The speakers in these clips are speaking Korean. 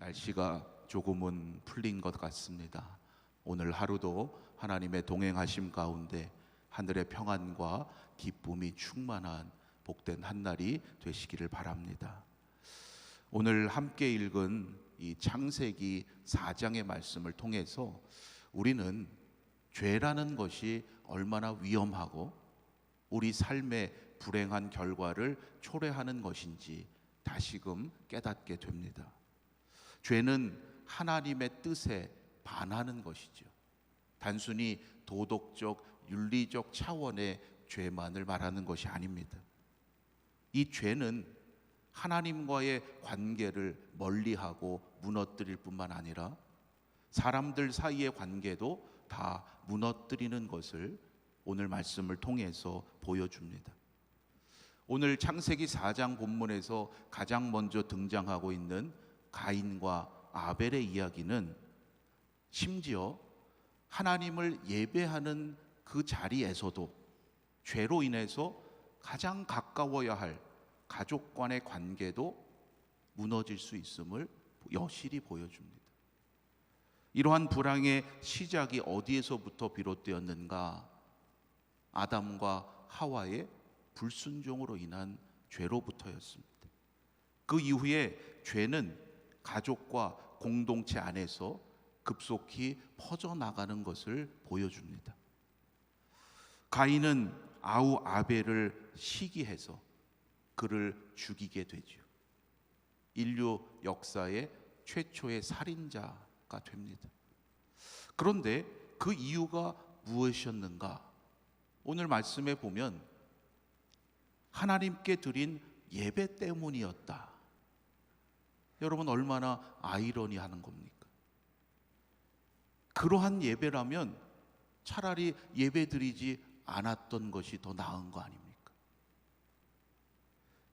날씨가 조금은 풀린 것 같습니다. 오늘 하루도 하나님의 동행하심 가운데 하늘의 평안과 기쁨이 충만한 복된 한날이 되시기를 바랍니다. 오늘 함께 읽은 이 창세기 4장의 말씀을 통해서 우리는 죄라는 것이 얼마나 위험하고 우리 삶의 불행한 결과를 초래하는 것인지 다시금 깨닫게 됩니다. 죄는 하나님의 뜻에 반하는 것이죠. 단순히 도덕적, 윤리적 차원의 죄만을 말하는 것이 아닙니다. 이 죄는 하나님과의 관계를 멀리하고 무너뜨릴 뿐만 아니라 사람들 사이의 관계도 다 무너뜨리는 것을 오늘 말씀을 통해서 보여줍니다. 오늘 창세기 4장 본문에서 가장 먼저 등장하고 있는 가인과 아벨의 이야기는 심지어 하나님을 예배하는 그 자리에서도 죄로 인해서 가장 가까워야 할 가족 간의 관계도 무너질 수 있음을 여실히 보여줍니다. 이러한 불황의 시작이 어디에서부터 비롯되었는가? 아담과 하와의 불순종으로 인한 죄로부터였습니다. 그 이후에 죄는 가족과 공동체 안에서 급속히 퍼져나가는 것을 보여줍니다. 가인은 아우 아벨을 시기해서 그를 죽이게 되죠. 인류 역사의 최초의 살인자가 됩니다. 그런데 그 이유가 무엇이었는가? 오늘 말씀에 보면 하나님께 드린 예배 때문이었다. 여러분, 얼마나 아이러니하는 겁니까? 그러한 예배라면 차라리 예배 드리지 않았던 것이 더 나은 거 아닙니까?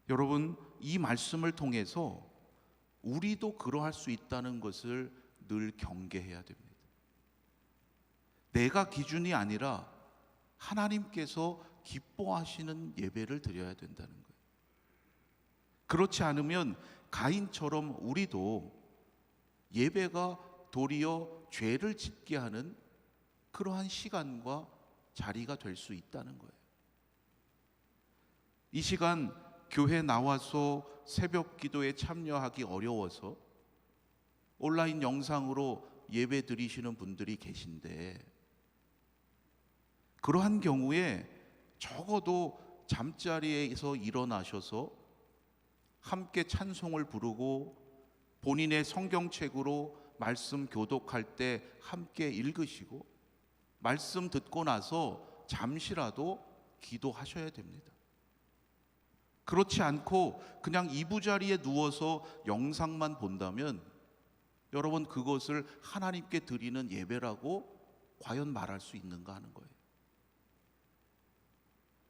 여러분, 이 말씀을 통해서 우리도 그러할 수 있다는 것을 늘 경계해야 됩니다. 내가 기준이 아니라 하나님께서 기뻐하시는 예배를 드려야 된다는 거예요. 그렇지 않으면 가인처럼 우리도 예배가 도리어 죄를 짓게 하는 그러한 시간과 자리가 될 수 있다는 거예요. 이 시간 교회 나와서 새벽 기도에 참여하기 어려워서 온라인 영상으로 예배 드리시는 분들이 계신데, 그러한 경우에 적어도 잠자리에서 일어나셔서 함께 찬송을 부르고 본인의 성경책으로 말씀 교독할 때 함께 읽으시고 말씀 듣고 나서 잠시라도 기도하셔야 됩니다. 그렇지 않고 그냥 이부자리에 누워서 영상만 본다면 여러분, 그것을 하나님께 드리는 예배라고 과연 말할 수 있는가 하는 거예요.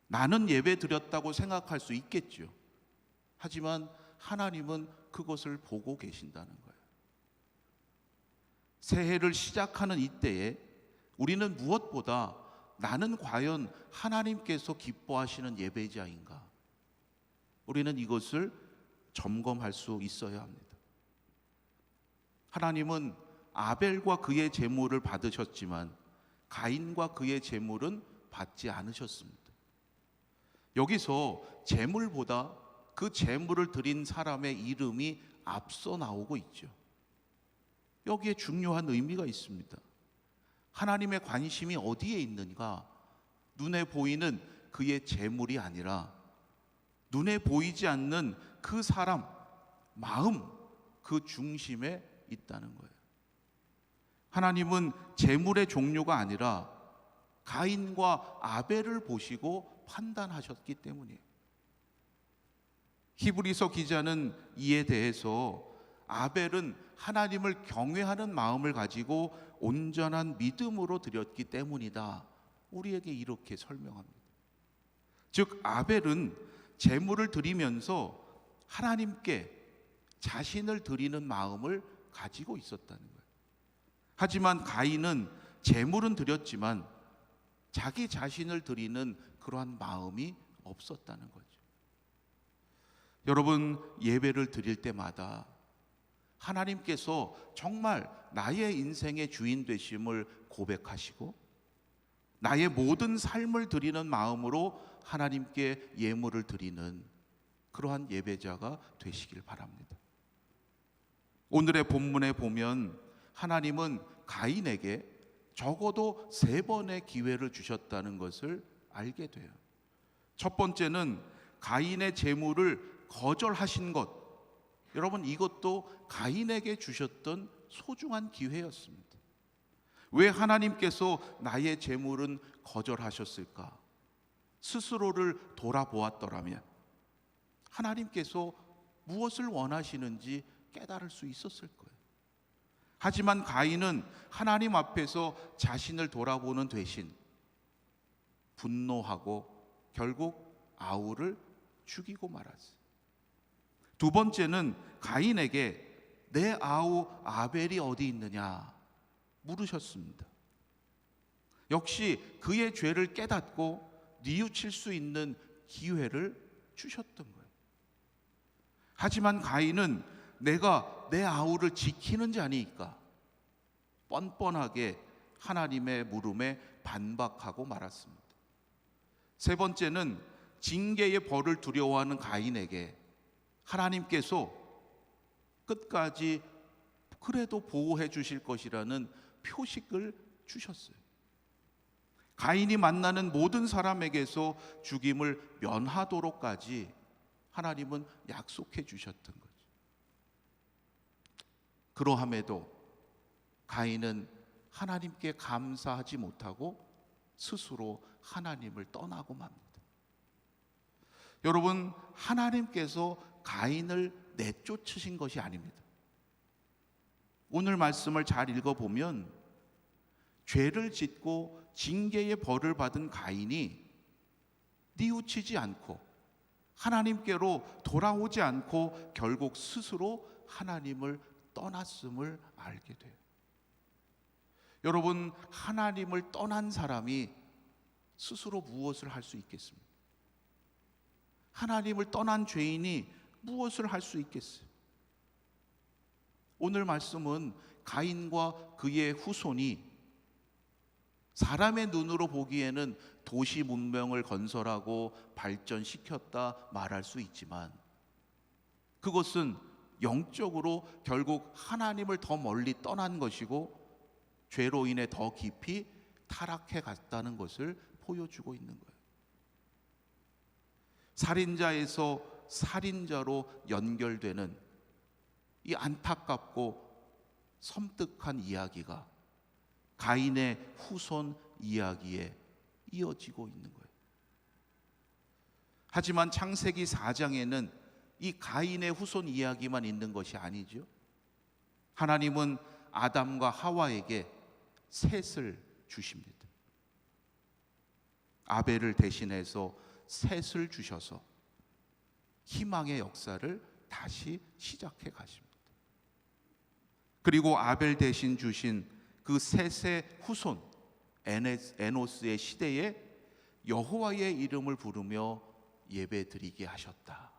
나는 예배 드렸다고 생각할 수 있겠죠. 하지만 하나님은 그것을 보고 계신다는 거예요. 새해를 시작하는 이때에 우리는 무엇보다 나는 과연 하나님께서 기뻐하시는 예배자인가? 우리는 이것을 점검할 수 있어야 합니다. 하나님은 아벨과 그의 제물을 받으셨지만 가인과 그의 제물은 받지 않으셨습니다. 여기서 제물보다 그 제물을 드린 사람의 이름이 앞서 나오고 있죠. 여기에 중요한 의미가 있습니다. 하나님의 관심이 어디에 있는가? 눈에 보이는 그의 제물이 아니라 눈에 보이지 않는 그 사람, 마음, 그 중심에 있다는 거예요. 하나님은 제물의 종류가 아니라 가인과 아벨을 보시고 판단하셨기 때문이에요. 히브리서 기자는 이에 대해서 아벨은 하나님을 경외하는 마음을 가지고 온전한 믿음으로 드렸기 때문이다, 우리에게 이렇게 설명합니다. 즉, 아벨은 제물을 드리면서 하나님께 자신을 드리는 마음을 가지고 있었다는 거예요. 하지만 가인은 제물은 드렸지만 자기 자신을 드리는 그러한 마음이 없었다는 거죠. 여러분, 예배를 드릴 때마다 하나님께서 정말 나의 인생의 주인 되심을 고백하시고 나의 모든 삶을 드리는 마음으로 하나님께 예물을 드리는 그러한 예배자가 되시길 바랍니다. 오늘의 본문에 보면 하나님은 가인에게 적어도 3번의 기회를 주셨다는 것을 알게 돼요. 첫 번째는 가인의 제물을 거절하신 것. 여러분, 이것도 가인에게 주셨던 소중한 기회였습니다. 왜 하나님께서 나의 제물은 거절하셨을까? 스스로를 돌아보았더라면 하나님께서 무엇을 원하시는지 깨달을 수 있었을 거예요. 하지만 가인은 하나님 앞에서 자신을 돌아보는 대신 분노하고 결국 아우를 죽이고 말았어요. 두 번째는 가인에게 내 아우 아벨이 어디 있느냐 물으셨습니다. 역시 그의 죄를 깨닫고 뉘우칠 수 있는 기회를 주셨던 거예요. 하지만 가인은 내가 내 아우를 지키는 자니까 뻔뻔하게 하나님의 물음에 반박하고 말았습니다. 세 번째는 징계의 벌을 두려워하는 가인에게 하나님께서 끝까지 그래도 보호해 주실 것이라는 표식을 주셨어요. 가인이 만나는 모든 사람에게서 죽임을 면하도록까지 하나님은 약속해 주셨던 거죠. 그러함에도 가인은 하나님께 감사하지 못하고 스스로 하나님을 떠나고 맙니다. 여러분, 하나님께서 가인을 내쫓으신 것이 아닙니다. 오늘 말씀을 잘 읽어보면 죄를 짓고 징계의 벌을 받은 가인이 뉘우치지 않고 하나님께로 돌아오지 않고 결국 스스로 하나님을 떠났음을 알게 돼요. 여러분, 하나님을 떠난 사람이 스스로 무엇을 할 수 있겠습니까? 하나님을 떠난 죄인이 무엇을 할 수 있겠어요? 오늘 말씀은 가인과 그의 후손이 사람의 눈으로 보기에는 도시 문명을 건설하고 발전시켰다 말할 수 있지만 그것은 영적으로 결국 하나님을 더 멀리 떠난 것이고 죄로 인해 더 깊이 타락해 갔다는 것을 보여주고 있는 거예요. 살인자에서 살인자로 연결되는 이 안타깝고 섬뜩한 이야기가 가인의 후손 이야기에 이어지고 있는 거예요. 하지만 창세기 4장에는 이 가인의 후손 이야기만 있는 것이 아니죠. 하나님은 아담과 하와에게 셋을 주십니다. 아벨을 대신해서 셋을 주셔서 희망의 역사를 다시 시작해 가십니다. 그리고 아벨 대신 주신 그 셋의 후손 에노스의 시대에 여호와의 이름을 부르며 예배드리게 하셨다.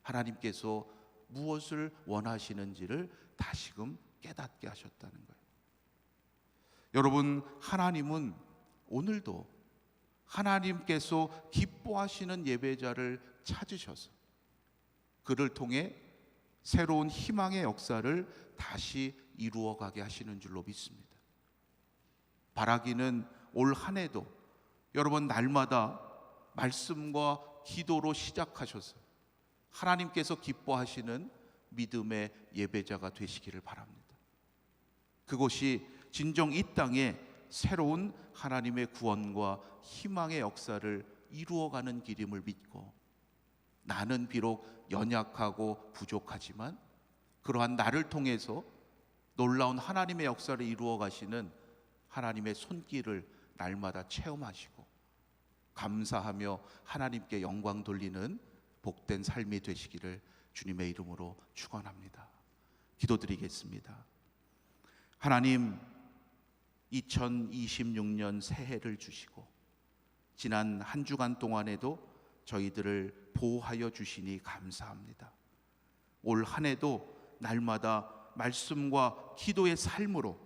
하나님께서 무엇을 원하시는지를 다시금 깨닫게 하셨다는 거예요. 여러분, 하나님은 오늘도 하나님께서 기뻐하시는 예배자를 찾으셔서 그를 통해 새로운 희망의 역사를 다시 이루어가게 하시는 줄로 믿습니다. 바라기는 올 한 해도 여러분 날마다 말씀과 기도로 시작하셔서 하나님께서 기뻐하시는 믿음의 예배자가 되시기를 바랍니다. 그것이 진정 이 땅에 새로운 하나님의 구원과 희망의 역사를 이루어가는 길임을 믿고 나는 비록 연약하고 부족하지만 그러한 나를 통해서 놀라운 하나님의 역사를 이루어 가시는 하나님의 손길을 날마다 체험하시고 감사하며 하나님께 영광 돌리는 복된 삶이 되시기를 주님의 이름으로 축원합니다. 기도드리겠습니다. 하나님, 2026년 새해를 주시고 지난 한 주간 동안에도 저희들을 보호하여 주시니 감사합니다. 올 한 해도 날마다 말씀과 기도의 삶으로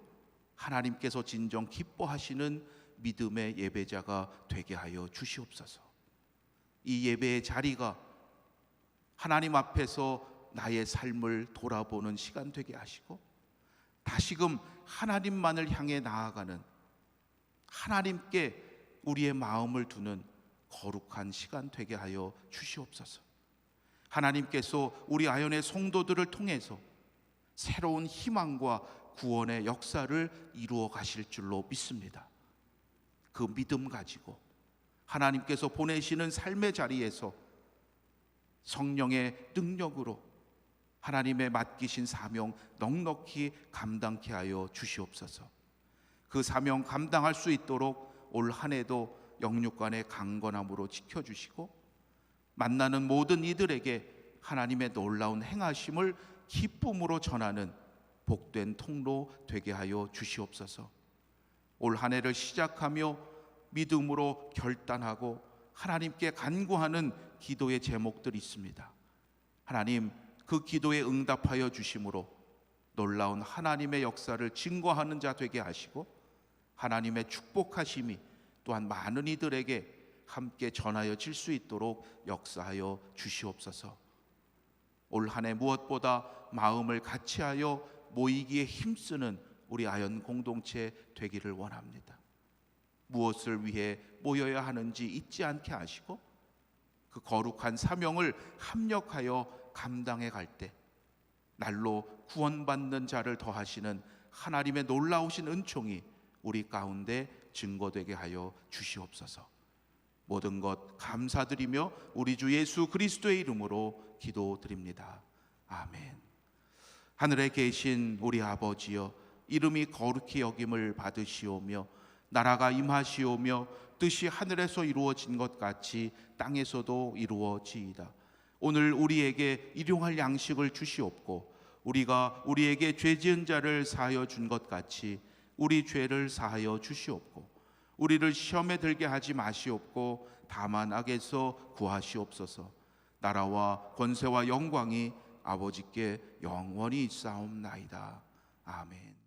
하나님께서 진정 기뻐하시는 믿음의 예배자가 되게 하여 주시옵소서. 이 예배의 자리가 하나님 앞에서 나의 삶을 돌아보는 시간 되게 하시고, 다시금 하나님만을 향해 나아가는, 하나님께 우리의 마음을 두는 거룩한 시간 되게 하여 주시옵소서. 하나님께서 우리 아연의 성도들을 통해서 새로운 희망과 구원의 역사를 이루어 가실 줄로 믿습니다. 그 믿음 가지고 하나님께서 보내시는 삶의 자리에서 성령의 능력으로 하나님의 맡기신 사명 넉넉히 감당케 하여 주시옵소서. 그 사명 감당할 수 있도록 올 한 해도 영육간의 강건함으로 지켜주시고, 만나는 모든 이들에게 하나님의 놀라운 행하심을 기쁨으로 전하는 복된 통로 되게 하여 주시옵소서. 올 한 해를 시작하며 믿음으로 결단하고 하나님께 간구하는 기도의 제목들이 있습니다. 하나님, 그 기도에 응답하여 주심으로 놀라운 하나님의 역사를 증거하는 자 되게 하시고, 하나님의 축복하심이 또한 많은 이들에게 함께 전하여질 수 있도록 역사하여 주시옵소서. 올 한 해 무엇보다 마음을 같이하여 모이기에 힘쓰는 우리 아연 공동체 되기를 원합니다. 무엇을 위해 모여야 하는지 잊지 않게 하시고, 그 거룩한 사명을 합력하여 감당해 갈 때 날로 구원받는 자를 더하시는 하나님의 놀라우신 은총이 우리 가운데 증거되게 하여 주시옵소서. 모든 것 감사드리며 우리 주 예수 그리스도의 이름으로 기도드립니다. 아멘. 하늘에 계신 우리 아버지여, 이름이 거룩히 여김을 받으시오며 나라가 임하시오며 뜻이 하늘에서 이루어진 것 같이 땅에서도 이루어지이다. 오늘 우리에게 일용할 양식을 주시옵고, 우리가 우리에게 죄 지은 자를 사하여 준 것 같이 우리 죄를 사하여 주시옵고, 우리를 시험에 들게 하지 마시옵고 다만 악에서 구하시옵소서. 나라와 권세와 영광이 아버지께 영원히 있사옵나이다. 아멘.